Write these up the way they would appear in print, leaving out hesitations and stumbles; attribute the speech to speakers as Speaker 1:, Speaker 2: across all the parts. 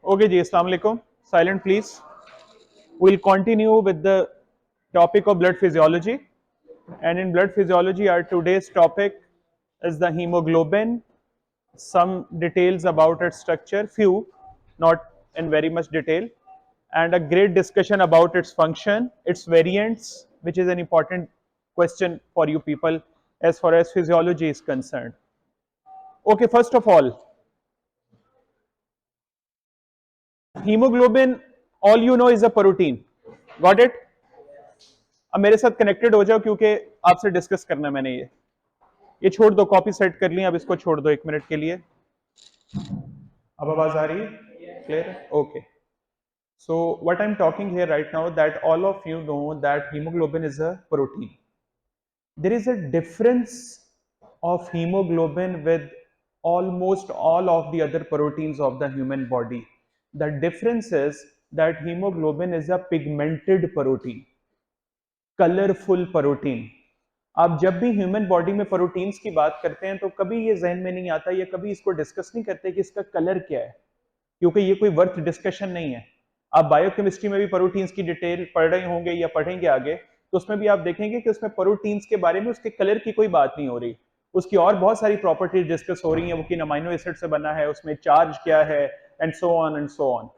Speaker 1: Okay, ji, Assalamu alaikum. Silent, please. We'll continue with the topic of blood physiology. And in blood physiology, our today's topic is the hemoglobin. Some details about its structure, few, not in very much detail, and a great discussion about its function, its variants, which is an important question for you people as far as physiology is concerned. Okay, first of all, hemoglobin, all you know is a protein. Got it? अब मेरे साथ connected हो जाओ क्योंकि आपसे discuss करना है मैंने ये छोड़ दो, कॉपी सेट कर ली, अब इसको छोड़ दो 1 मिनट के लिए। अब आवाज आ रही है? Clear? Okay. So what I'm talking here right now, that all of you know that hemoglobin is a protein. There is a difference of hemoglobin with almost all of the other proteins of the human body. The difference is that hemoglobin is a pigmented protein, colourful protein. आप जब भी human body में proteins की बात करते हैं तो कभी ये जहन में नहीं आता या कभी इसको डिस्कस नहीं करते कि इसका कलर क्या है, क्योंकि ये कोई वर्थ डिस्कशन नहीं है। आप बायोकेमिस्ट्री में भी प्रोटीन्स की डिटेल पढ़ रहे होंगे या पढ़ेंगे आगे, तो उसमें भी आप देखेंगे कि उसमें प्रोटीन्स के बारे में उसके कलर की कोई बात नहीं हो रही, उसकी और बहुत सारी प्रॉपर्टीज डिस्कस हो रही हैं, वो किन अमीनो एसिड से बना है, उसमें चार्ज क्या है, and so on and so on.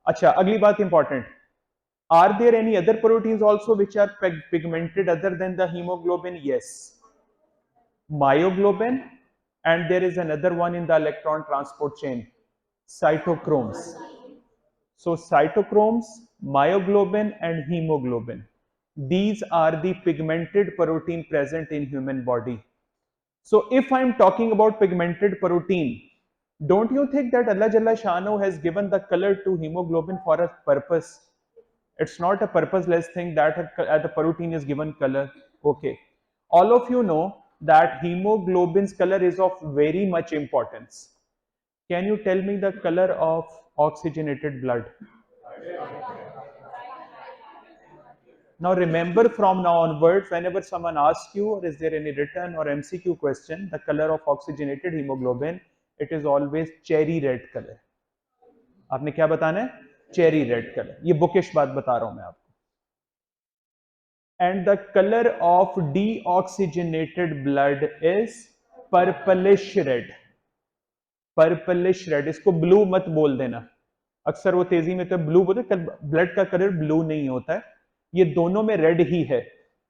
Speaker 1: अच्छा, अगली बात important, are there any other proteins also which are pigmented other than the hemoglobin? Yes, myoglobin, and there is another one in the electron transport chain, cytochromes. So cytochromes, myoglobin and hemoglobin, these are the pigmented protein present in human body. So if I'm talking about pigmented protein, don't you think that Allah Jalla Shanu has given the color to hemoglobin for a purpose? It's not a purposeless thing that the protein is given color. Okay. All of you know that hemoglobin's color is of very much importance. Can you tell me the color of oxygenated blood? Now remember, from now onwards, whenever someone asks you, or is there any written or MCQ question, the color of oxygenated hemoglobin, it is always cherry red color. आपने क्या बताना है? Cherry red colour. ये bookish बात बता रहा हूं मैं आपको। And the color of deoxygenated blood is purplish red. Purplish red, इसको ब्लू मत बोल देना, अक्सर वो तेजी में तो ब्लू बोलते, ब्लड का कलर ब्लू नहीं होता है, ये दोनों में रेड ही है,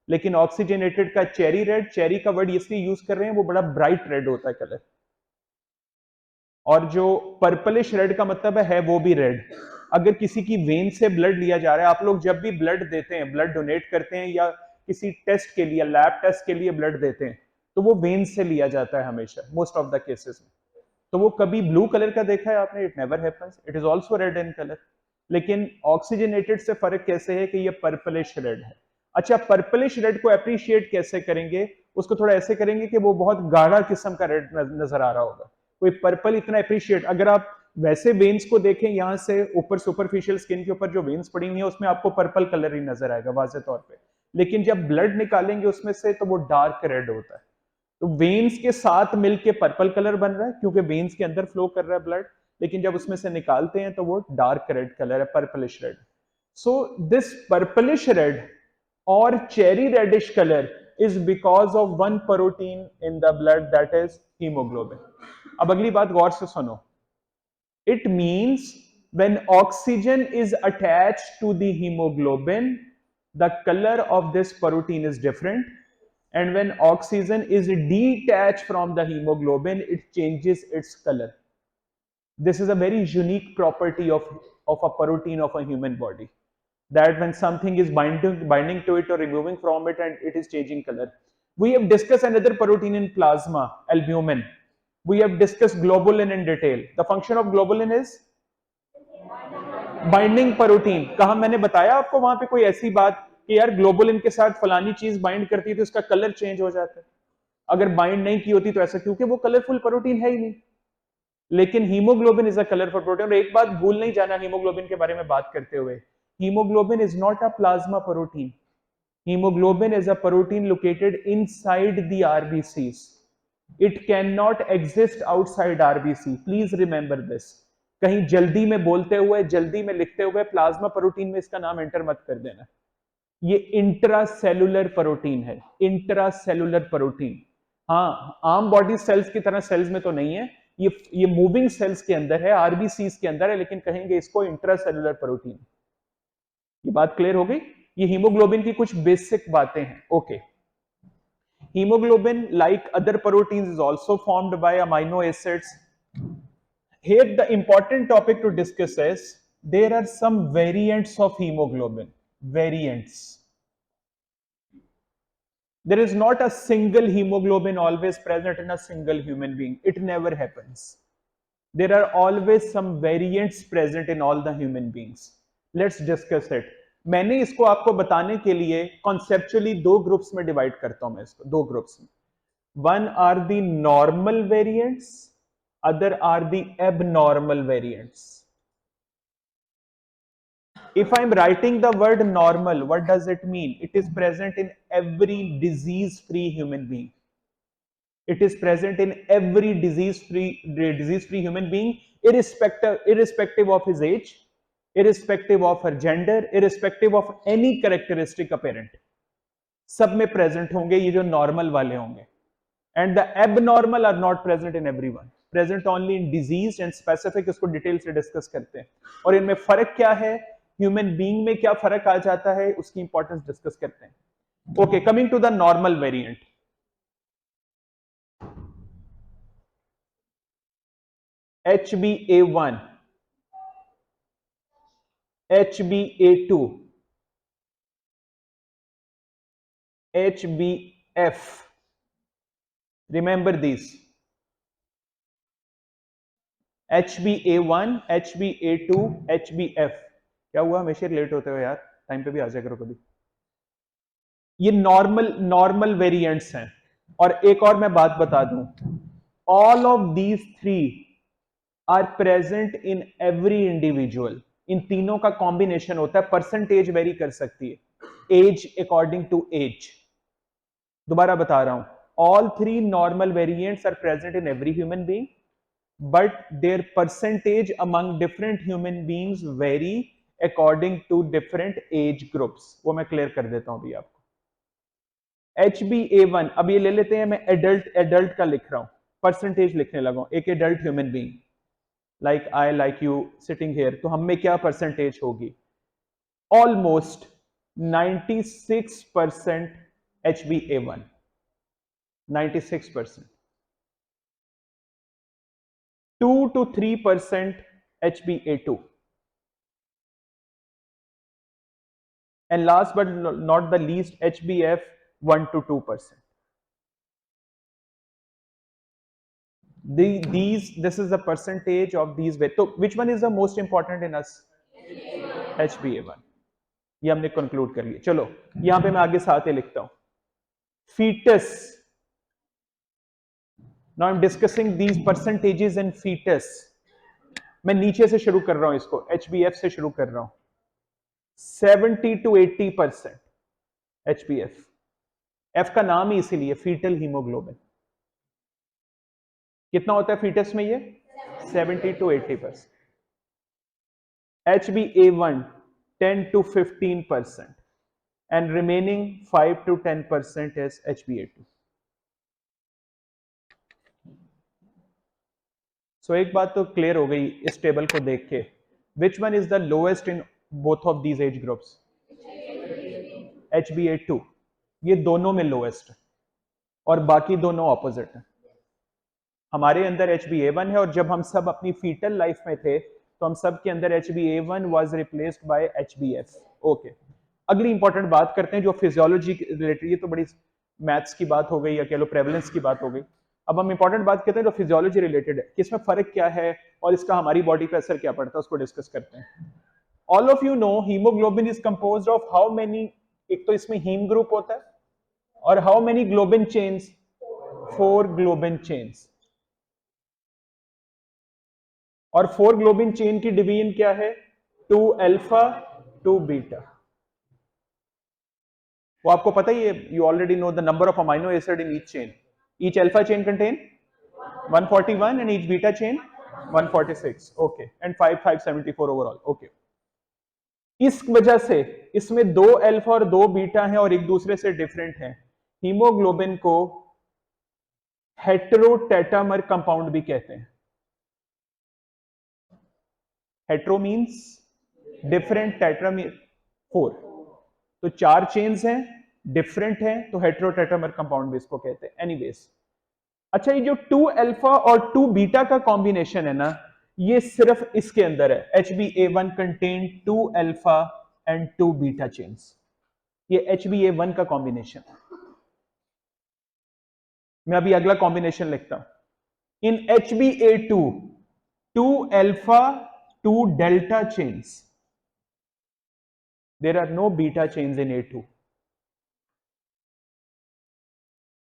Speaker 1: लेकिन ऑक्सीजनेटेड का चेरी रेड, चेरी का वर्ड इसलिए यूज कर रहे हैं, वो बड़ा ब्राइट रेड होता है कलर, और जो पर्पलिश रेड का मतलब है वो भी रेड। अगर किसी की वेन से ब्लड लिया जा रहा है, आप लोग जब भी ब्लड देते हैं, ब्लड डोनेट करते हैं या किसी टेस्ट के लिए, लैब टेस्ट के लिए ब्लड देते हैं, तो वो वेन से लिया जाता है हमेशा, मोस्ट ऑफ द केसेस में। तो वो कभी ब्लू कलर का देखा है आपने? It never happens, it is also red in colour. लेकिन ऑक्सीजनेटेड से फर्क कैसे है कि ये पर्पलिश रेड है। अच्छा, पर्पलिश रेड को अप्रिशिएट कैसे करेंगे? उसको थोड़ा ऐसे करेंगे कि वो बहुत गाढ़ा किस्म का रेड नजर आ रहा होगा। कोई पर्पल इतना अप्रिशिएट, अगर आप वैसे वेन्स को देखें, यहां से ऊपर सुपरफिशियल स्किन के ऊपर जो वेन्स पड़ी हुई है, उसमें आपको पर्पल कलर ही नजर आएगा वाज़ेह तौर पे, लेकिन जब ब्लड निकालेंगे उसमें से तो वो डार्क रेड होता है। तो वेन्स के साथ मिलके पर्पल कलर बन रहा है क्योंकि वेन्स के अंदर फ्लो कर रहा है ब्लड, लेकिन जब उसमें से निकालते हैं तो वो डार्क रेड कलर है, purplish red. So this purplish red और cherry reddish colour is because of one protein in the blood, that is hemoglobin. अब अगली बात गौर से सुनो, it means when oxygen is attached to the hemoglobin, the color of this protein is different, and when oxygen is detached from the hemoglobin, it changes its color. This is a very unique property of a protein of a human body, that when something is binding to it or removing from it, and it is changing color. We have discussed another protein in plasma, albumin. We have discussed globulin in detail. The function of globulin is binding protein. कहा मैंने बताया आपको वहां पे कोई ऐसी बात कि यार ग्लोबुलिन के साथ फलानी चीज बाइंड करती है तो उसका कलर चेंज हो जाता है? अगर बाइंड नहीं की होती तो ऐसा, क्योंकि वो कलरफुल प्रोटीन है ही नहीं। लेकिन haemoglobin is a colourful protein. और एक बात भूल नहीं जाना हीमोग्लोबिन के बारे में बात करते हुए, haemoglobin is not a plasma protein. Hemoglobin is a protein located inside the RBCs. It cannot exist outside RBC. Please remember this. कहीं जल्दी में बोलते हुए, जल्दी में लिखते हुए प्लाज्मा प्रोटीन में इसका नाम एंटर मत कर देना। ये इंट्रासेलुलर प्रोटीन है, इंट्रासेलुलर प्रोटीन। हाँ, आम बॉडी सेल्स की तरह सेल्स में तो नहीं है, ये मूविंग सेल्स के अंदर है, आरबीसीज के अंदर है, लेकिन कहेंगे इसको इंट्रासेलुलर प्रोटीन। ये बात क्लियर हो गई। ये हीमोग्लोबिन की कुछ बेसिक बातें हैं। Okay, hemoglobin like other proteins is also formed by amino acids. Here the important topic to discuss is there are some variants of hemoglobin. Variants. There is not a single hemoglobin always present in a single human being. It never happens. There are always some variants present in all the human beings. Let's discuss it. मैंने इसको आपको बताने के लिए conceptually दो groups में divide करता हूं मैं इसको, दो ग्रुप्स में। One are the normal variants, other are the abnormal variants. If I'm writing the word normal, what does it mean? It is present in every disease-free human being. It is present in every disease-free human being, irrespective of his age, irrespective of her gender, irrespective of any characteristic apparent. सब में present होंगे ये जो normal वाले होंगे. And the abnormal are not present in everyone, present only in disease and specific. इसको detail से discuss करते हैं और इनमें फर्क क्या है, ह्यूमन बीइंग में क्या फर्क आ जाता है, उसकी इंपॉर्टेंस डिस्कस करते हैं। Okay, coming to the normal variant, HbA1, HbA2, HbF, remember these, HbA1, HbA2, HbF। क्या हुआ, हमेशा लेट होते हो यार, टाइम पे भी आ जाया करो कभी। ये नॉर्मल वेरिएंट्स हैं। और एक और मैं बात बता दूं, all of these three are present in every individual. इन तीनों का कॉम्बिनेशन होता है, परसेंटेज वेरी कर सकती है, एज अकॉर्डिंग टू एज। दोबारा बता रहा हूं, all three normal variants are present in every human being, but their percentage among different human beings vary according to different age groups। वो मैं क्लियर कर देता हूं अभी आपको। HbA1, अब ये ले लेते हैं, मैं एडल्ट का लिख रहा हूं, परसेंटेज लिखने लगा हूं, एक adult human being like I like you sitting here, तो हम में क्या परसेंटेज होगी, almost 96% HbA1, 96%, 2 to 3% HbA2, and last but not the least HbF 1 to 2%. This is the percentage of these. So which one is the most important in us? HbA1। ये हमने conclude कर लिया। चलो यहां पे मैं आगे साथ ही लिखता हूं, fetus। Now I'm discussing these percentages in fetus। मैं नीचे से शुरू कर रहा हूं इसको, HbF से शुरू कर रहा हूं, 70 to 80% HbF। F का नाम ही इसीलिए, फीटल हीमोग्लोबिन। कितना होता है फीटस में ये, 70 to 80%। HbA1 10 to 15% and remaining 5 to 10% is HbA2। सो एक बात तो क्लियर हो गई इस टेबल को देख के, which one is the lowest in both of these age groups, HbA2। ये दोनों में लोएस्ट है और बाकी दोनों ऑपोजिट है। हमारे अंदर HbA1 है और जब हम सब अपनी फीटल लाइफ में थे तो हम सब के अंदर HbA1 was replaced by HbF। Okay, अगली इंपॉर्टेंट बात करते हैं जो फिजियोलॉजी रिलेटेड, ये तो बड़ी मैथ्स की बात हो गई या कह लो प्रेवलेंस की बात हो गई। अब हम इंपॉर्टेंट बात करते हैं जो फिजियोलॉजी रिलेटेड है, कि इसमें फर्क क्या है और इसका हमारी बॉडी पे असर क्या पड़ता है, उसको डिस्कस करते हैं। All of you know haemoglobin is composed of how many, एक तो इसमें हीम ग्रुप होता है, और how many globin chains, 4 globin chains. और 4 ग्लोबिन चेन की डिवीजन क्या है, 2 अल्फा 2 बीटा। वो आपको पता ही है, you already know the number of amino acid in each chain. Each alpha chain contain 141 and each beta chain 146 okay and 574 overall okay. इस वजह से इसमें 2 अल्फा और 2 बीटा हैं और एक दूसरे से डिफरेंट हैं। हीमोग्लोबिन को हेटेरोटेट्रामर कंपाउंड भी कहते हैं। Hetero means different, tetra mean 4, तो 4 चेन्स हैं, डिफरेंट हैं, तो हेटेरोटेट्रामर कंपाउंड भी इसको कहते हैं। एनीवेज, अच्छा ये जो 2 अल्फा और 2 बीटा का कॉम्बिनेशन है ना, ये सिर्फ इसके अंदर है। HbA1 contain 2 alpha and 2 beta chains, ये HbA1 का कॉम्बिनेशन है। मैं अभी अगला कॉम्बिनेशन लिखता हूं। In HbA2 2 alpha 2 delta chains, there are no beta chains in A2।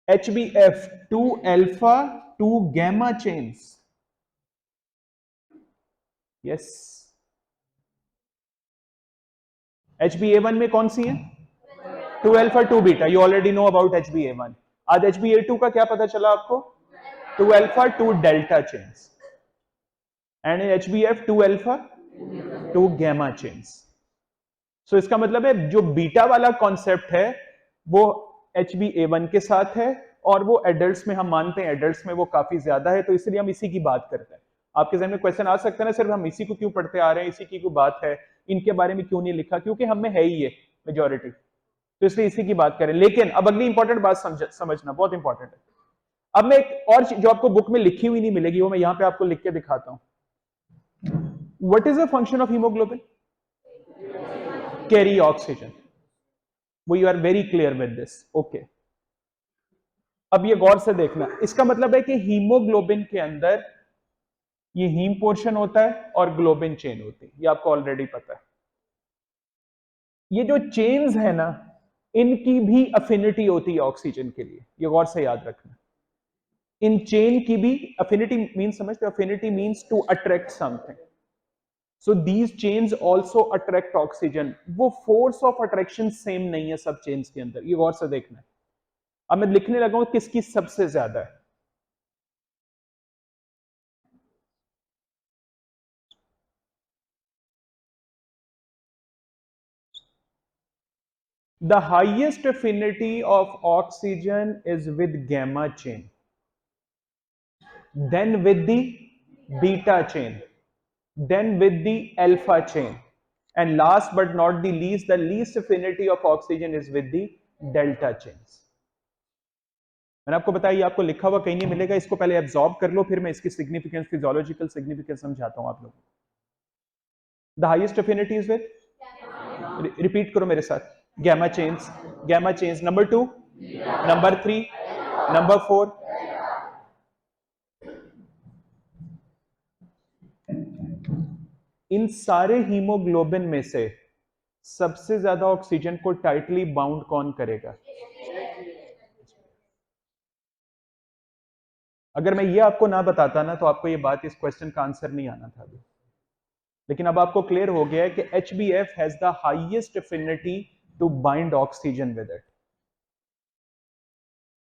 Speaker 1: HbF 2 alpha 2 gamma chains, yes. HbA1 में कौन सी है? 2 alpha 2 beta, you already know about HbA1। आज HbA2 का क्या पता चला आपको? 2 alpha 2 delta chains and HbF 2 alpha 2 gamma chains। So इसका मतलब है जो बीटा वाला कॉन्सेप्ट है वो HbA1 के साथ है, और वो एडल्ट्स में हम मानते हैं एडल्ट्स में वो काफी ज्यादा है, तो इसलिए हम इसी की बात करते हैं। आपके जहन में क्वेश्चन आ सकता है ना, सिर्फ हम इसी को क्यों पढ़ते आ रहे हैं, इसी की कोई बात है, इनके बारे में क्यों नहीं लिखा? क्योंकि हम में है ही ये मेजोरिटी, तो इसलिए इसी की बात करें। लेकिन अब अगली इंपॉर्टेंट बात समझना, बहुत इंपॉर्टेंट है। अब मैं एक और जो आपको बुक में लिखी हुई नहीं मिलेगी, वो मैं यहां पे आपको लिख के दिखाता हूं। What is the function of haemoglobin? Carry oxygen. वो you are very clear with this, okay. अब ये गौर से देखना, इसका मतलब है कि हीमोग्लोबिन के अंदर ये हीम पोर्शन होता है और ग्लोबिन चेन होती है, ये आपको ऑलरेडी पता है। ये जो चेन्स है ना, इनकी भी अफिनिटी होती है ऑक्सीजन के लिए, ये गौर से याद रखना। इन चेन की भी अफिनिटी मींस समझते हो? Affinity means to attract something. So these chains also attract oxygen. वो फोर्स ऑफ अट्रैक्शन सेम नहीं है सब चेन्स के अंदर, ये गौर से देखना है। अब मैं लिखने लगा हूं किसकी सबसे ज्यादा है। The highest affinity of oxygen is with gamma chain, then with the beta chain, then with the alpha chain, and last but not the least affinity of oxygen is with the delta chains. मैंने आपको बताया, ये आपको लिखा हुआ कहीं नहीं मिलेगा, इसको पहले एब्जॉर्ब कर लो, फिर मैं इसकी सिग्निफिकेंस, फिजियोलॉजिकल सिग्निफिकेंस समझाता हूं आप लोगों को। The highest affinity is with, repeat करो मेरे साथ, gamma chains, gamma chains, number 2, number 3, number 4, इन सारे हीमोग्लोबिन में से सबसे ज्यादा ऑक्सीजन को टाइटली बाउंड कौन करेगा? अगर मैं ये आपको ना बताता ना, तो आपको ये बात, इस क्वेश्चन का आंसर नहीं आना था अभी। लेकिन अब आपको क्लियर हो गया है कि HbF has the highest affinity to bind oxygen with it.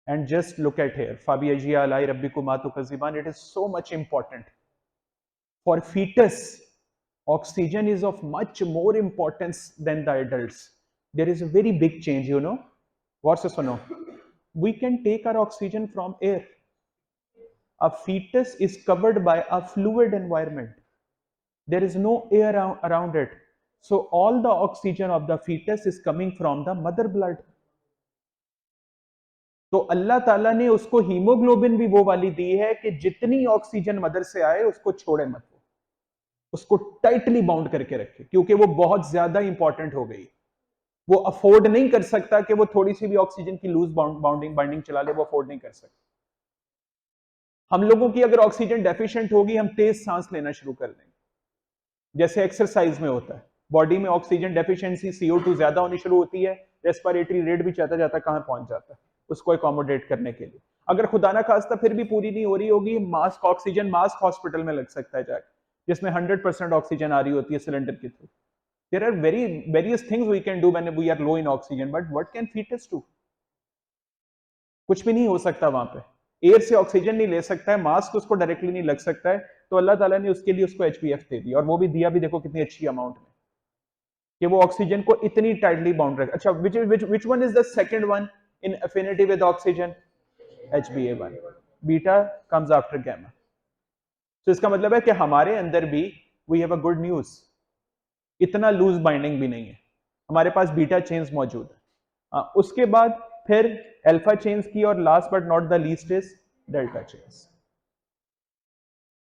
Speaker 1: And just look at here, Fabiagia alai rabbikum atukaziban, it is so much important. For fetus, oxygen is of much more importance than the adults. There is a very big change, you know. What's this one? We can take our oxygen from air. A fetus is covered by a fluid environment. There is no air around it. So all the oxygen of the fetus is coming from the mother blood. तो अल्लाह ताला ने उसको haemoglobin भी वो वाली दी है कि जितनी ऑक्सीजन मदर से आए उसको छोड़े मत, उसको टाइटली बाउंड करके रखे, क्योंकि वो बहुत ज्यादा इंपॉर्टेंट हो गई। वो अफोर्ड नहीं कर सकता कि वो थोड़ी सी भी ऑक्सीजन की लूज बाइंडिंग चला ले, वो अफोर्ड नहीं कर सकता। हम लोगों की अगर ऑक्सीजन डेफिशिएंट होगी, हम तेज सांस लेना शुरू कर देंगे, जैसे एक्सरसाइज में होता है। बॉडी में ऑक्सीजन डेफिशिएंसी, CO2 ज्यादा होनी शुरू होती है, रेस्पिरेटरी रेट भी जाता जाता कहां पहुंच जाता है, उसको अकोमोडेट करने के लिए। अगर खुदा ना खास्ता फिर भी पूरी नहीं हो रही होगी, मास्क ऑक्सीजन मास्क हॉस्पिटल में लग सकता है जाके, जिसमें 100% ऑक्सीजन आ रही होती है सिलेंडर के through. There are various things we can do when we are low in oxygen, but what can foetus do? कुछ भी नहीं हो सकता वहां पे। एयर से ऑक्सीजन नहीं ले सकता है, मास्क उसको डायरेक्टली नहीं लग सकता है, तो अल्लाह ताला ने उसके लिए उसको HbF दे दिया, और वो भी दिया भी देखो कितनी अच्छी अमाउंट में, कि वो ऑक्सीजन को इतनी टाइटली बाउंड रखे। अच्छा, which one is the second one in affinity with oxygen? HbA1. Beta comes after gamma. तो इसका मतलब है कि हमारे अंदर भी we have a good news, इतना लूज बाइंडिंग भी नहीं है, हमारे पास बीटा चेन्स मौजूद है। उसके बाद फिर अल्फा चेन्स की, और last but not the least is delta chains.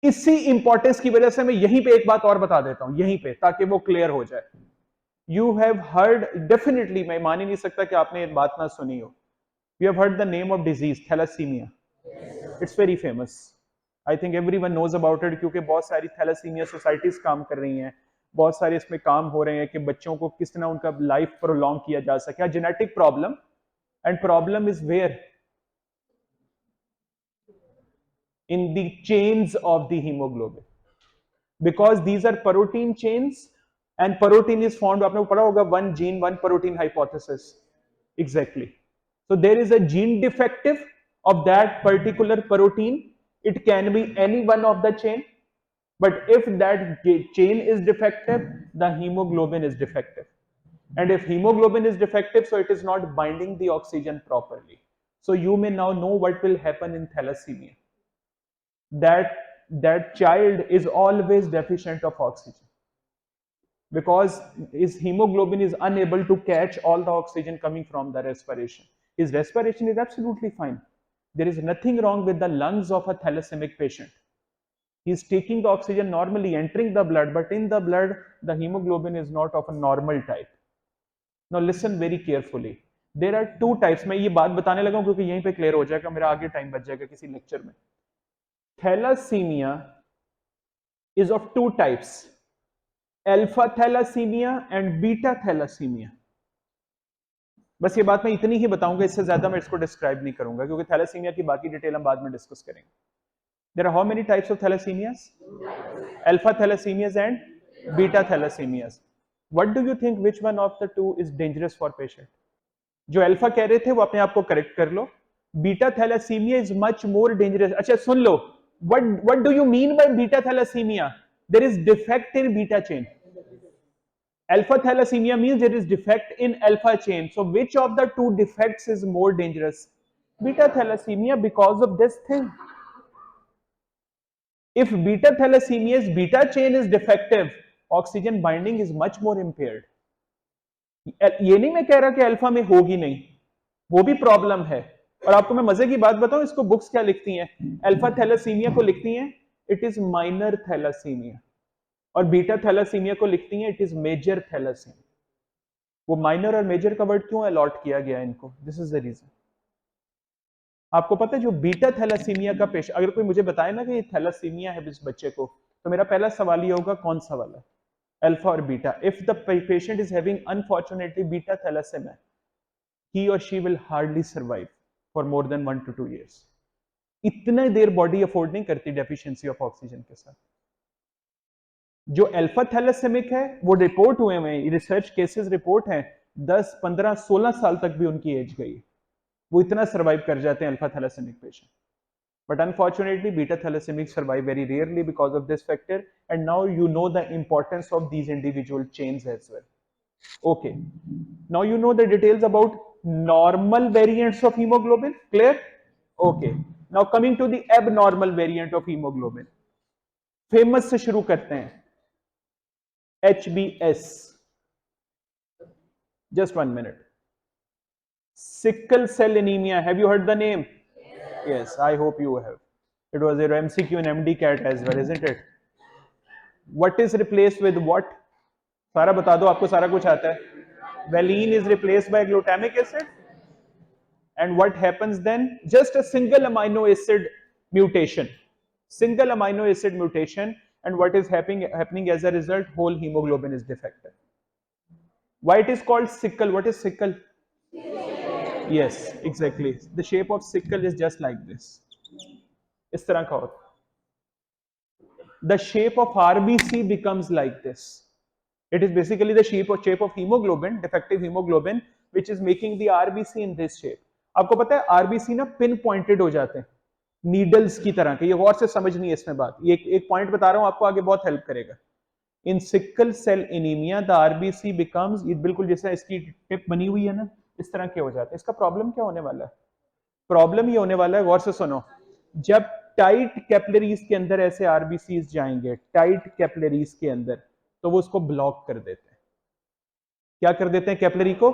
Speaker 1: इसी इंपॉर्टेंस की वजह से मैं यहीं पे एक बात और बता देता हूं, यहीं पे, ताकि वो क्लियर हो जाए। यू हैव हर्ड, डेफिनेटली मैं मान ही नहीं सकता कि आपने एक बात ना सुनी हो, you have heard the name of disease thalassaemia. It's very famous, I think everyone knows about it, क्योंकि बहुत सारी थैलेसीमिया सोसाइटीज काम कर रही हैं, बहुत सारे इसमें काम हो रहे हैं कि बच्चों को किस तरह उनका लाइफ प्रोलॉन्ग किया जा सके। Genetic problem, and problem is where in the chains of the hemoglobin, because these are protein chains, and protein is found, आपने पढ़ा होगा one gene one protein hypothesis, exactly. So there is a gene defective of that particular protein, it can be any one of the chain, but if that chain is defective, the hemoglobin is defective, and if hemoglobin is defective, so it is not binding the oxygen properly. So you may now know what will happen in thalassemia, that child is always deficient of oxygen, because his hemoglobin is unable to catch all the oxygen coming from the respiration. His respiration is absolutely fine, there is nothing wrong with the lungs of a thalassemic patient. He is taking the oxygen normally, entering the blood, but in the blood the hemoglobin is not of a normal type. Now listen very carefully, there are two types. मैं ये बात बताने लगा हूं क्योंकि यहीं पे clear हो जाएगा, मेरा आगे टाइम बच जाएगा किसी लेक्चर में। Thalassemia is of two types, alpha thalassemia and beta thalassemia. बस ये बात मैं इतनी ही बताऊंगा, इससे ज्यादा मैं इसको डिस्क्राइब नहीं करूंगा, क्योंकि थैलासीमिया की बाकी डिटेल हम बाद में डिस्कस करेंगे। There are how many types of thalassemias? Alpha thalassemias and beta thalassemias. What do you think which one of the two is dangerous for patient? जो अल्फा कह रहे थे वो अपने आप को करेक्ट कर लो, beta thalassaemia is much more dangerous. अच्छा सुन लो, what do you mean by beta thalassemia? There is defect in beta chain. Alpha thalassemia means there is defect in alpha chain. So which of the two defects is more dangerous? Beta thalassemia, because of this thing. If beta thalassemia's beta chain is defective, oxygen binding is much more impaired. ये नहीं मैं कह रहा कि alpha में होगी नहीं, वो भी प्रॉब्लम है। और आपको मैं मजे की बात बताऊं, इसको बुक्स क्या लिखती हैं, अल्फा थैलेसीमिया को लिखती हैं इट इज माइनर थैलेसीमिया, और बीटा थैलेसीमिया को लिखती हैं इट इज मेजर थैलेसीमिया। वो माइनर और मेजर का वर्ड क्यों अलॉट किया गया इनको, दिस इज द रीजन। आपको पता है जो बीटा थैलेसीमिया का पेशेंट, अगर कोई मुझे बताए ना कि ये थैलेसीमिया है इस बच्चे को, तो मेरा पहला सवाल ये होगा कौन सा वाला, अल्फा और beta. If the patient is having unfortunately beta thalassaemia, he or she will hardly survive for more than 1 to 2 years. इतने देर बॉडी अफोर्ड नहीं करती डेफिशिएंसी ऑफ ऑक्सीजन के साथ। जो अल्फा थैलेसेमिक है वो रिपोर्ट हुए हैं, रिसर्च केसेस रिपोर्ट हैं, 10, 15, 16 साल तक भी उनकी एज गई, वो इतना सर्वाइव कर जाते हैं alpha thalassaemic patient. But unfortunately, beta thalassemia survive very rarely because of this factor. And now you know the importance of these individual chains as well. Okay. Now you know the details about normal variants of hemoglobin. Clear? Okay. Now coming to the abnormal variant of hemoglobin. Famous से शुरू करते हैं, HbS. Just 1 minute. Sickle cell anemia. Have you heard the name? Yes, I hope you have. It was a MCQ and MD-CAT as well, isn't it? What is replaced with what? सारा बता दो, आपको सारा कुछ आता है। Valine is replaced by glutamic acid. And what happens then? Just a single amino acid mutation. Single amino acid mutation. And what is happening as a result? Whole hemoglobin is defective. Why it is called sickle? What is sickle? Yes, exactly. The shape of sickle is just like this. इस तरह का होता है. The shape of RBC becomes like this. It is basically the shape of hemoglobin, defective hemoglobin, which is making the RBC in this shape. आपको पता है RBC ना pin pointed हो जाते हैं, नीडल्स की तरह के। ये गौर से समझनी है इसमें बात, ये एक पॉइंट बता रहा हूं आपको, आगे बहुत हेल्प करेगा। In sickle cell anaemia the RBC becomes, ये बिल्कुल जैसे इसकी टिप बनी हुई है ना, इस तरह के हो जाते हैं। इसका प्रॉब्लम क्या होने वाला है? प्रॉब्लम ये होने वाला है, गौर से सुनो, जब टाइट कैपिलरीज के अंदर ऐसे आरबीसीज जाएंगे, टाइट कैपिलरीज के अंदर, तो वो उसको ब्लॉक कर देते हैं। क्या कर देते हैं कैपिलरी को?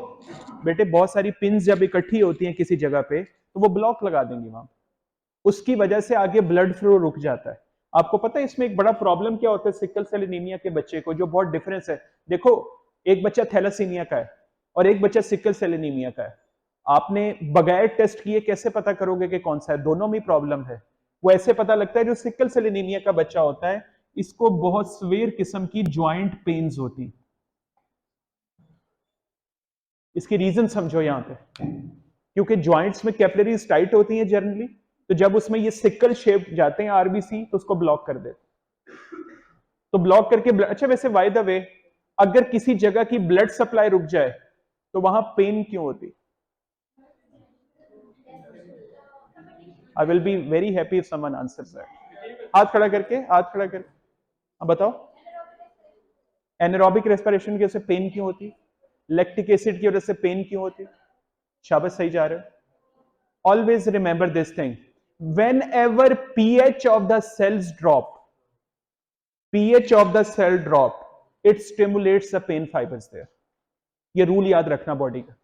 Speaker 1: बेटे बहुत सारी पिंस जब इकट्ठी होती हैं किसी जगह पे, तो वो ब्लॉक लगा देंगी वहां, उसकी वजह से आगे ब्लड फ्लो रुक जाता है। आपको पता है इसमें एक बड़ा प्रॉब्लम क्या होता है सिकल सेल एनीमिया के बच्चे को, जो बहुत डिफरेंस है। देखो, एक बच्चा थैलासीमिया का है और एक बच्चा सिकल सेल एनीमिया का है। आपने बगैर टेस्ट किए कैसे पता करोगे कि कौन सा है? दोनों में प्रॉब्लम है। वो ऐसे पता लगता है, जो सिकल सेल एनीमिया का बच्चा होता है, इसको बहुत स्वेयर किस्म की ज्वाइंट पेन्स होती। इसकी रीजन समझो यहां पे, क्योंकि ज्वाइंट्स में कैपिलरीज टाइट होती हैं जनरली, तो जब उसमें ये सिकल शेप जाते हैं आरबीसी, तो उसको ब्लॉक कर देते। तो ब्लॉक करके अच्छा, वैसे बाय द वे, अगर किसी जगह की ब्लड सप्लाई रुक जाए तो वहां पेन क्यों होती? I will be very happy if someone answers that. हाथ खड़ा करके, हाथ खड़ा करके, अब बताओ, एनारोबिक रेस्पिरेशन की वजह से पेन क्यों होती? लैक्टिक एसिड की वजह से पेन क्यों होती? शाबाश, सही जा रहे हो। Always remember this thing, whenever pH of the cells drop, pH of the cell drop, it stimulates the pain fibers there. ये रूल याद रखना बॉडी का।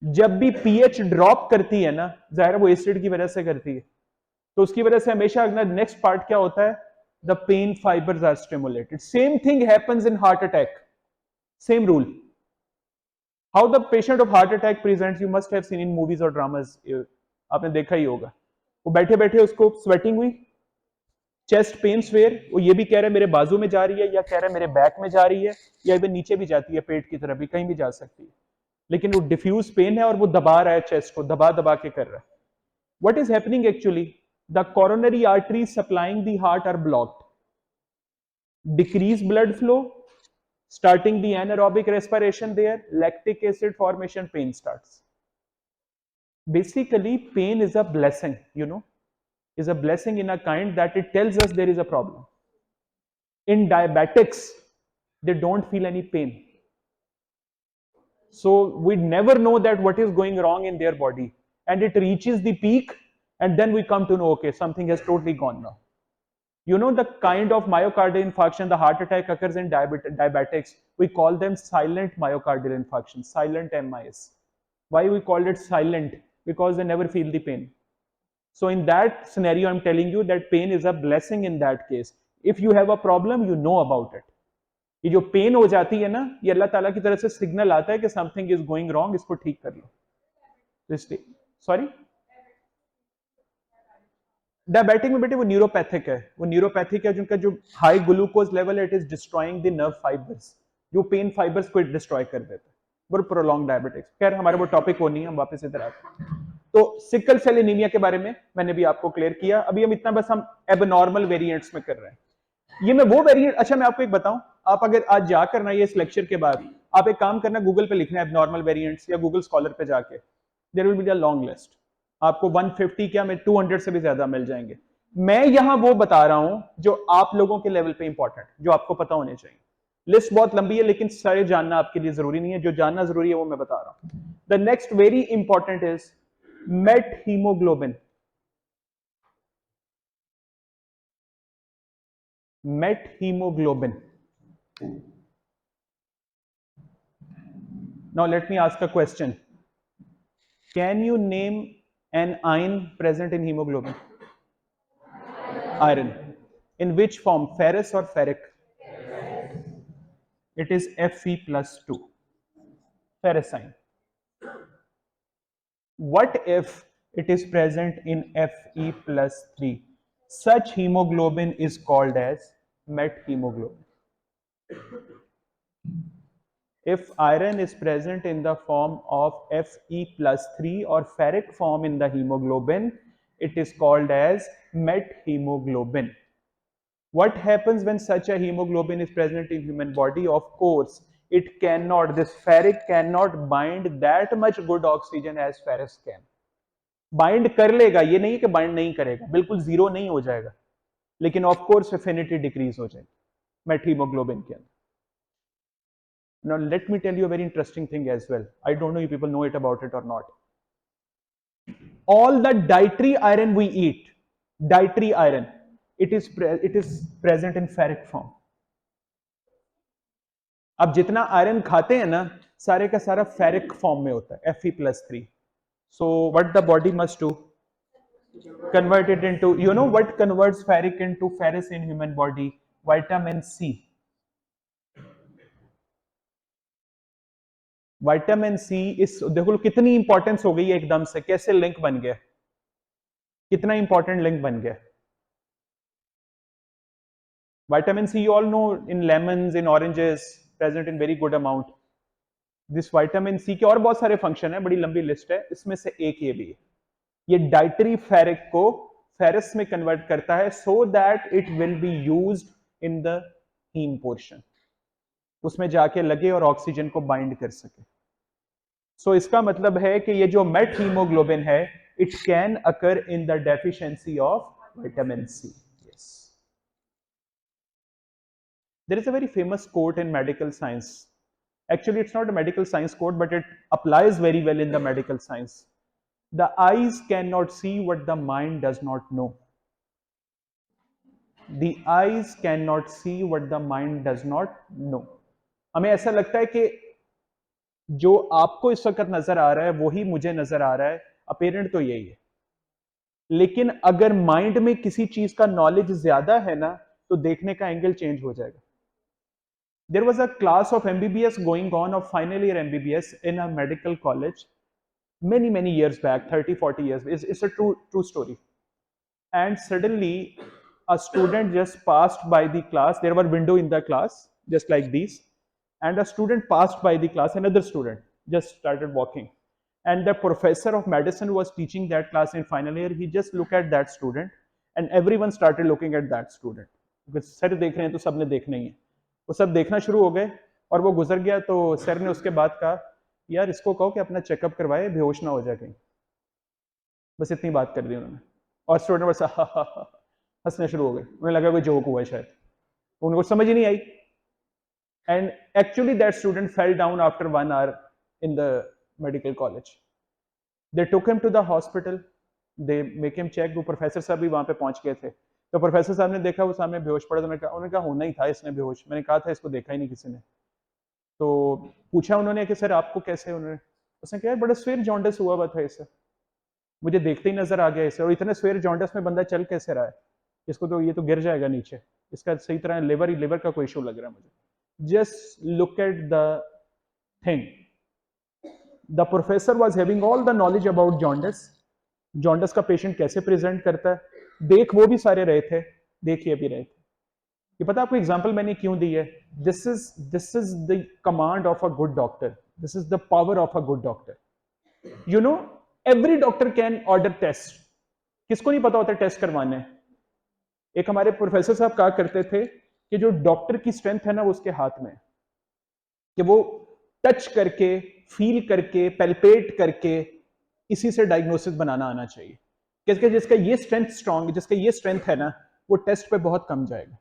Speaker 1: जब भी पीएच ड्रॉप करती है ना, जाहिर है वो एसिड की वजह से करती है, तो उसकी वजह से हमेशा अगला नेक्स्ट पार्ट क्या होता है? The pain fibres are stimulated. Same thing happens in heart attack, same rule. How the patient of heart attack presents, you must have seen in movies और ड्रामास, आपने देखा ही होगा। वो बैठे बैठे उसको स्वेटिंग हुई, चेस्ट पेन स्वेयर, वो ये भी कह रहा है मेरे बाजू में जा रही है, या कह रहा है मेरे बैक में जा रही है, या इवन नीचे भी जाती है, पेट की तरफ भी कहीं भी जा सकती है, लेकिन वो डिफ्यूज पेन है और वो दबा रहा है, चेस्ट को दबा दबा के कर रहा है। What is happening actually? The coronary arteries supplying the heart are blocked, decrease blood flow, starting the anaerobic respiration there, lactic acid formation, pain starts. Basically pain is a blessing, you know, is a blessing in a kind that it tells us there is a problem. In diabetics, they don't feel any pain, so we never know that what is going wrong in their body, and it reaches the peak, and then we come to know, okay, something has totally gone now. You know, the kind of myocardial infarction, the heart attack occurs in diabetics, we call them silent myocardial infarction, silent MIS. Why we call it silent? Because they never feel the pain. So in that scenario, I'm telling you that pain is a blessing in that case. If you have a problem, you know about it. ये जो pen हो जाती है ना, ये अल्लाह ताला की तरफ से सिग्नल आता है कि समथिंग इज गोइंग रॉन्ग, इसको ठीक कर लो। इसलिए सॉरी, डायबिटिक में बेटे वो न्यूरोपैथिक है, वो न्यूरोपैथिक है जिनका जो हाई ग्लूकोज लेवल है, it is destroying the nerve fibres, जो पेन फाइबर्स को डिस्ट्रॉय कर देता है, वो प्रोलॉन्ग डायबिटिक्स। खैर हमारे वो टॉपिक वो नहीं है, हम वापस इधर आते हैं। तो सिकल सेल एनीमिया के बारे में मैंने भी आपको क्लियर किया। अभी हम इतना बस हम एबनॉर्मल वेरिएंट्स में कर रहे हैं। ये मैं वो वेरिएंट, अच्छा मैं आपको एक बताऊं, आप अगर आज जा करना ये इस लेक्चर के बाद, आप एक काम करना, गूगल पे लिखना एबनॉर्मल वेरिएंट्स, या गूगल स्कॉलर पे जाके, there will be a long list. आपको 150 क्या मैं 200 से भी ज्यादा मिल जाएंगे। मैं यहां वो बता रहा हूं जो आप लोगों के लेवल पे इंपॉर्टेंट, जो आपको पता होने चाहिए। लिस्ट बहुत लंबी है, लेकिन सारे जानना आपके लिए जरूरी नहीं है, जो जानना जरूरी है वो मैं बता रहा हूं। The next very important is met haemoglobin. met hemoglobin. Now let me ask a question. Can you name an ion present in hemoglobin? Iron. In which form? Ferrous or ferric? It is Fe+2. Ferrous ion. What if it is present in Fe+3? Such hemoglobin is called as methemoglobin. If iron is present in the form of Fe+3 or ferric form in the hemoglobin, it is called as methemoglobin. What happens when such a hemoglobin is present in human body? Of course, it cannot, this ferric cannot bind that much good oxygen as ferrous can. Bind कर लेगा, ये नहीं कि bind नहीं करेगा, बिल्कुल zero नहीं हो जाएगा, लेकिन ऑफ कोर्स एफिनिटी डिक्रीज हो जाएगी मेट हीमोग्लोबिन के अंदर. Now let me tell you a very interesting thing as well. I don't know if people know it about it or not. All the dietary iron we eat, dietary iron, it is present in ferric form. अब जितना iron खाते हैं ना, सारे का सारा ferric form में होता है, Fe+3. So what the body must do? Convert it into, you know what converts ferric into ferrous in human body? Vitamin C. Vitamin C इस, देखो कितनी इंपॉर्टेंस हो गई है एकदम से, कैसे लिंक बन गया, कितना इंपॉर्टेंट लिंक बन गया. Vitamin C you all know in lemons, in oranges, present in very good amount. This vitamin C के और बहुत सारे फंक्शन है, बड़ी लंबी लिस्ट है, इसमें से एक ये भी है. ये डाइटरी फेरिक को फेरस में कन्वर्ट करता है so that it will be used in the haem portion, उसमें जाके लगे और ऑक्सीजन को बाइंड कर सके. सो इसका मतलब है कि ये जो मेट हीमोग्लोबिन है, it can occur in the deficiency of vitamin C. Yes, there is a very famous quote in medical science. Actually it's not a medical science quote, but it applies very well in the medical science. The eyes cannot see what the mind does not know. The eyes cannot see what the mind does not know. हमें ऐसा लगता है कि जो आपको इस वक्त नजर आ रहा है वही मुझे नजर आ रहा है, अपेरेंट तो यही है, लेकिन अगर माइंड में किसी चीज का नॉलेज ज्यादा है ना, तो देखने का एंगल चेंज हो जाएगा. There was a class of MBBS going on, of final year MBBS in a medical college many years back, 30-40 years. It's a true story. And suddenly a student just passed by the class. There were window in the class just like these, and a student passed by the class. Another student just started walking, and the professor of medicine was teaching that class in final year. He just looked at that student, and everyone started looking at that student, because sir देख रहे हैं तो सबने देखना ही है. वो सब देखना शुरू हो गए और वो गुजर गया. तो सर ने उसके बाद कहा, यार इसको कहो कि अपना चेकअप करवाए, बेहोश ना हो जाए कहीं. बस इतनी बात कर दी उन्होंने, और स्टूडेंट बस हंसने शुरू हो गए. उन्हें लगा कोई जोक हुआ शायद, उनको समझ ही नहीं आई. And actually that student fell down after 1 hour in the medical college. They took him to the hospital, they make him check. वो प्रोफेसर साहब भी वहां पे पहुंच गए थे. तो प्रोफेसर साहब ने देखा वो सामने बेहोश पड़ा. तो उन्होंने कहा होना ही था इसने बेहोश. मैंने कहा था इसको देखा ही नहीं किसी ने. तो पूछा उन्होंने कि सर आपको कैसे, उन्होंने उसने कहा बड़ा स्वेर जॉन्डिस हुआ हुआ था इसे, मुझे देखते ही नजर आ गया इसे. और इतने स्वेर जॉन्डिस में बंदा चल कैसे रहा है, इसको तो ये तो गिर जाएगा नीचे, इसका सही तरह लिवर का कोई इशू लग रहा है मुझे. Just look at the thing. The professor was having all the knowledge about jaundice. Jaundice का पेशेंट कैसे प्रेजेंट करता है, देख वो भी सारे रहे थे, देख ये भी रहे थे. ये पता आपको एग्जांपल मैंने क्यों दी है? This is the command of a good doctor. This is the power of a good doctor. You know, every doctor can order test. किसको नहीं पता होता टेस्ट करवाने? एक हमारे प्रोफेसर साहब कहा करते थे कि जो डॉक्टर की स्ट्रेंथ है ना वो उसके हाथ में, कि वो टच करके, फील करके, पेल्पेट करके इसी से डायग्नोसिस बनाना आना चाहिए. जिसका ये स्ट्रेंथ स्ट्रांग, जिसका ये स्ट्रेंथ है ना, वो टेस्ट पे बहुत कम जाएगा.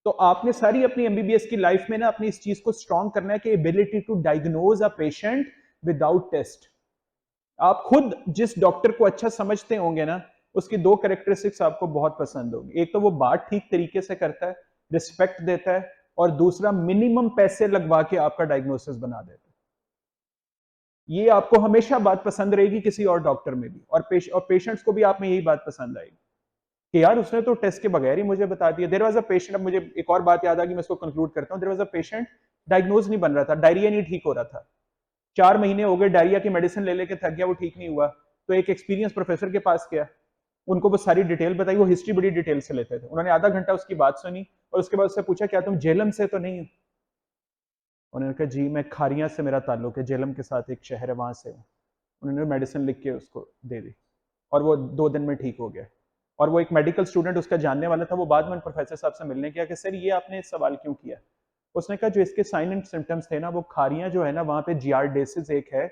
Speaker 1: तो आपने सारी अपनी एमबीबीएस की लाइफ में ना अपनी इस चीज को स्ट्रांग करना है कि ability to diagnose a patient without test. आप खुद जिस डॉक्टर को अच्छा समझते होंगे ना, उसकी 2 कैरेक्टरिस्टिक्स आपको बहुत पसंद होगी. एक तो वो बात ठीक तरीके से करता है, रिस्पेक्ट देता है, और दूसरा मिनिमम पैसे लगवा के आपका डायग्नोसिस बना देता है. ये आपको हमेशा बात पसंद रहेगी किसी और डॉक्टर में भी, और पेशेंट्स को भी आप में यही बात पसंद आएगी कि यार उसने तो टेस्ट के बगैर ही मुझे बता दिया. देयर वाज अ पेशेंट, अब मुझे एक और बात याद आ गई, मैं इसको कंक्लूड करता हूं. There was a patient, diagnose नहीं बन रहा था, डायरिया नहीं ठीक हो रहा था. 4 महीने हो गए, डायरिया की मेडिसिन ले लेके थक गया, वो ठीक नहीं हुआ. तो एक एक्सपीरियंस प्रोफेसर के पास गया, उनको वो सारी डिटेल बताई. वो हिस्ट्री बड़ी डिटेल से लेते थे. उन्होंने आधा घंटा उसकी बात सुनी और उसके बाद उससे पूछा, क्या तुम जेलम से तो नहीं हो? उन्होंने कहा जी मैं खारियां से मेरा ताल्लुक है, जेलम के साथ एक शहर है वहां से. उन्होंने मेडिसिन लिख के उसको दे दी और वो 2 दिन में ठीक हो गया. और वो एक मेडिकल स्टूडेंट उसका जानने वाला था. वो बाद में प्रोफेसर साहब से मिलने गया कि सर ये आपने सवाल क्यों किया? उसने कहा जो इसके साइन एंड सिम्टम्स थे ना, वो खारियां जो है ना, वहां पे जियार्डेसिस एक है,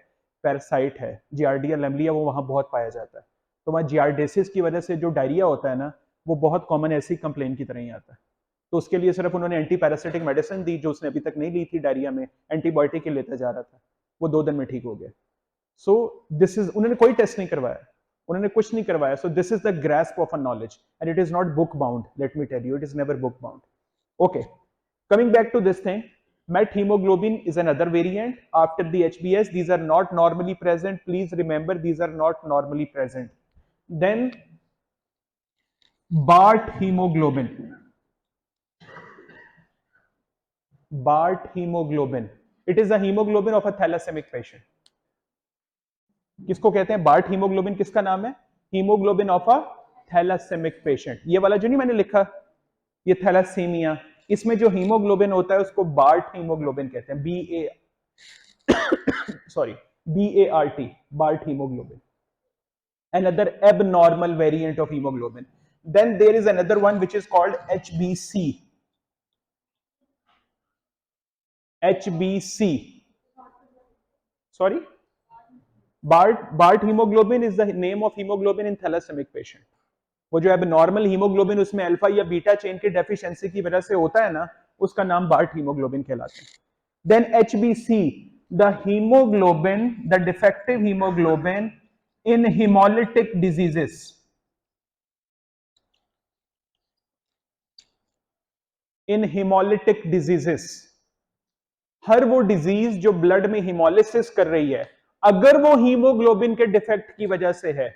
Speaker 1: पैरासाइट है, जियार्डिया लैम्बलिया, वो वहाँ बहुत पाया जाता है। तो वहाँ जियार्डेसिस की वजह से जो डायरिया होता है ना, वो बहुत कॉमन ऐसी कंप्लेन की तरह ही आता है। तो उसके लिए सिर्फ उन्होंने एंटी पैरासिटिक मेडिसिन दी, जो उसने अभी तक नहीं ली थी डायरिया में, एंटीबायोटिक ही लेता जा रहा था, वो 2 दिन में ठीक हो गया। सो दिस इज, उन्होंने कोई टेस्ट नहीं करवाया, उन्होंने कुछ नहीं करवाया। So this is the grasp of a knowledge and it is not book bound, let me tell you, it is never book bound. Okay, coming back to this thing, methemoglobin is another variant after the HbS. These are not normally present, please remember, these are not normally present. Then Bart hemoglobin, Bart hemoglobin, it is a hemoglobin of a thalassaemic patient. किसको कहते हैं BART haemoglobin? किसका नाम है? Haemoglobin of a thalassaemic patient. ये वाला जो नहीं मैंने लिखा, ये थैलासीमिया, इसमें जो हीमोग्लोबिन होता है उसको बार्ट हीमोग्लोबिन कहते हैं, BART, BART hemoglobin, another abnormal variant of hemoglobin. Then there is another one which is called HBC. Sorry, Bart hemoglobin is the name of hemoglobin in thalassaemic patient. वो जो abnormal haemoglobin उसमें alpha या beta chain के deficiency की वजह से होता है ना, उसका नाम बार्ट हीमोग्लोबिन कहलाता है। Then HbC, the haemoglobin, the defective haemoglobin in hemolytic diseases. In hemolytic diseases, हर वो डिजीज जो ब्लड में हिमोलिसिस कर रही है, अगर वो हीमोग्लोबिन के डिफेक्ट की वजह से है,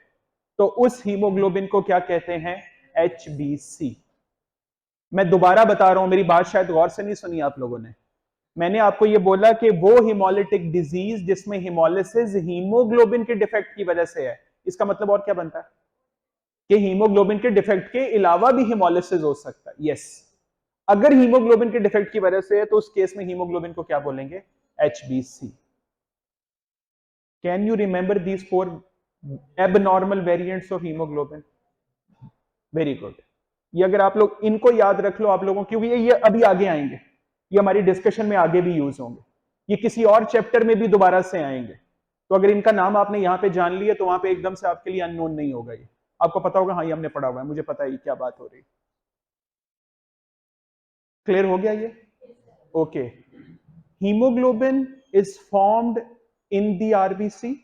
Speaker 1: तो उस हीमोग्लोबिन को क्या कहते हैं? HbC। मैं दोबारा बता रहा हूं, मेरी बात शायद गौर से नहीं सुनी आप लोगों ने। मैंने आपको ये बोला कि वो हिमोलिटिक डिजीज जिसमें हिमोलिसिस हीमोग्लोबिन के डिफेक्ट की वजह से है, इसका मतलब और क्या बनता है कि हीमोग्लोबिन के डिफेक्ट के अलावा भी हिमोलिसिस हो सकता है। यस, अगर हीमोग्लोबिन के डिफेक्ट की वजह से है तो उस केस में हीमोग्लोबिन को क्या बोलेंगे? HbC। Can you remember these 4 abnormal variants of hemoglobin? Very good. ये अगर आप लोग इनको याद रख लो आप लोगों, क्योंकि ये अभी आगे आएंगे, ये हमारी डिस्कशन में आगे भी यूज होंगे, ये किसी और चैप्टर में भी दोबारा से आएंगे। तो अगर इनका नाम आपने यहाँ पे जान लिया तो वहां पे एकदम से आपके लिए अननोन नहीं होगा, ये आपको पता होगा, हाँ ये हमने पढ़ा हुआ है, मुझे पता है क्या बात हो रही। क्लियर हो गया ये? Okay. Haemoglobin is formed in the RBC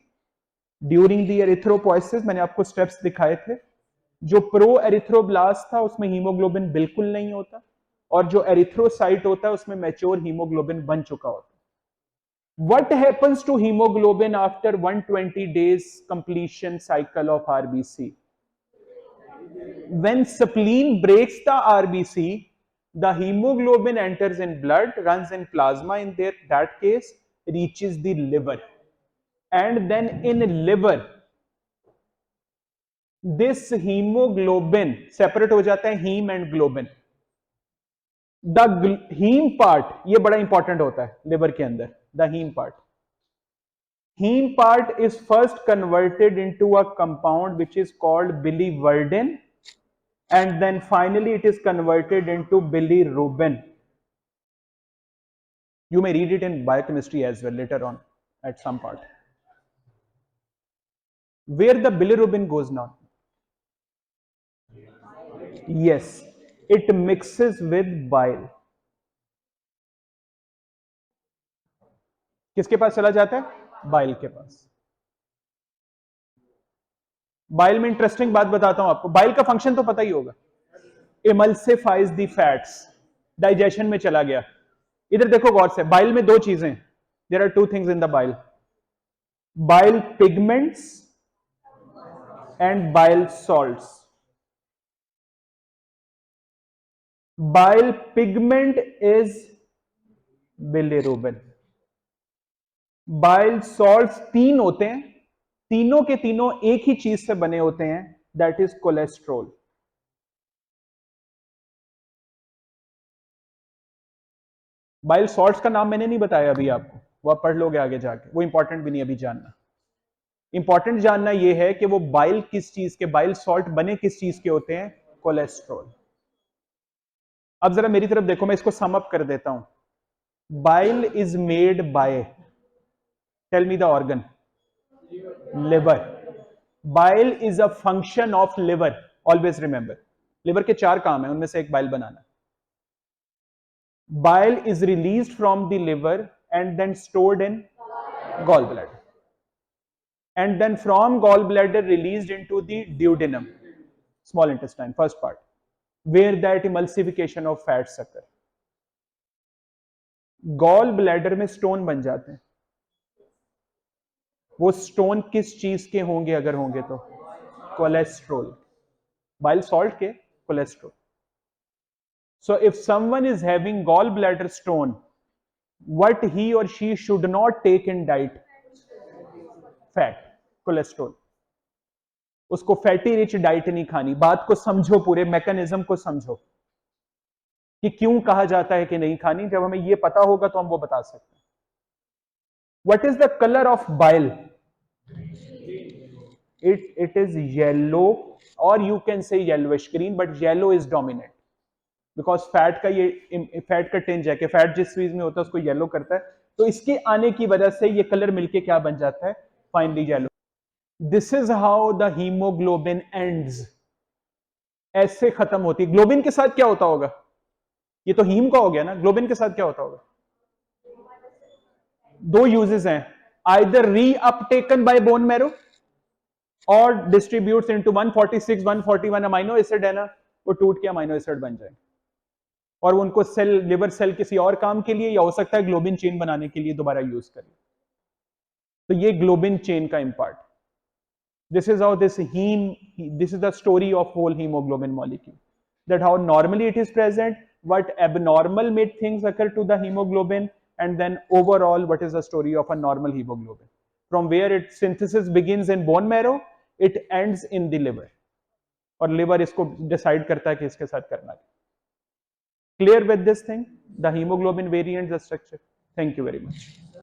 Speaker 1: during the erythropoiesis. मैंने आपको स्टेप्स दिखाए थे। जो प्रो एरिथ्रोब्लास्ट था उसमें हीमोग्लोबिन बिल्कुल नहीं होता, और जो एरिथ्रोसाइट होता है उसमें मैच्योर हीमोग्लोबिन बन चुका होता है। What happens to haemoglobin after 120 days completion cycle of RBC? When spleen breaks the RBC, the hemoglobin enters in blood, runs in plasma, in that case reaches the liver, and then in liver this hemoglobin separate हो जाता है haem and globin. The haem part, ये बड़ा important होता है liver के अंदर, the haem part, haem part is first converted into a compound which is called biliverdin, and then finally it is converted into bilirubin. You may read it in biochemistry as well later on at some part. Where the bilirubin goes now? Yes, it mixes with bile. किसके पास चला जाता है? Bile के पास। Bile में interesting बात बताता हूं आपको, बाइल का फंक्शन तो पता ही होगा, इमल्सिफाइज द फैट्स, डाइजेशन में चला गया। इधर देखो गौर से, बाइल में 2 चीजें, there are 2 things in the bile, bile pigments and bile salts. Bile pigment is bilirubin, bile salts 3 होते हैं, तीनों के तीनों एक ही चीज से बने होते हैं, that is cholesterol. Bile salts का नाम मैंने नहीं बताया अभी आपको, वो आप पढ़ लोगे आगे जाके, वो इंपॉर्टेंट भी नहीं अभी जानना। इंपॉर्टेंट जानना ये है कि वो बाइल किस चीज के, बाइल सॉल्ट बने किस चीज के होते हैं? कोलेस्ट्रॉल। अब जरा मेरी तरफ देखो, मैं इसको सम अप कर देता हूं। Bile is made by, tell me the organ, liver. Bile is a function of liver. Always remember, liver के 4 काम है, उनमें से एक बाइल बनाना. Bile is released from the liver and then stored in gallbladder, and then from gallbladder released into the duodenum, small intestine, first part, where that emulsification of fats occur. Gall bladder में stone बन जाते हैं. वो stone किस चीज के होंगे? अगर होंगे तो कोलेस्ट्रोल, बाइल सॉल्ट के, cholesterol. So if someone is having gallbladder stone, what he or she should not take in diet? Fat, cholesterol. उसको फैटी रिच डाइट नहीं खानी. बात को समझो, पूरे मैकेनिज्म को समझो कि क्यों कहा जाता है कि नहीं खानी. जब हमें ये पता होगा तो हम वो बता सकते हैं. What is the colour of bile? it is yellow, or you can say yellowish green, but yellow is dominant because fat का ये फैट का टिंज है कि फैट जिस चीज में होता है उसको येलो करता है. तो इसके आने की वजह से ये कलर मिलके क्या बन जाता है? Finally yellow. This is how the haemoglobin ends. ऐसे खत्म होती है. ग्लोबिन के साथ क्या होता होगा? ये तो हीम का हो गया ना. ग्लोबिन के साथ क्या होता होगा? 2 यूजेस हैं. आइदर रीअपटेकन बाय बोन मैरो और डिस्ट्रीब्यूट्स इनटू 146 141 अमाइनो एसिड है ना, वो टूट के अमाइनो एसिड बन जाए और उनको सेल, लिवर सेल किसी और काम के लिए या हो सकता है ग्लोबिन चेन बनाने के लिए दोबारा यूज करें. तो ये ग्लोबिन चेन का impart. This is how this is the story of whole hemoglobin molecule. That how normally it is present, what abnormal made things occur to the hemoglobin, and then overall what is the story of a normal hemoglobin. From where its synthesis begins in bone marrow, it ends in the liver. और liver इसको decide करता है कि इसके साथ करना है. Clear with this thing? The hemoglobin variant, the structure. Thank you very much.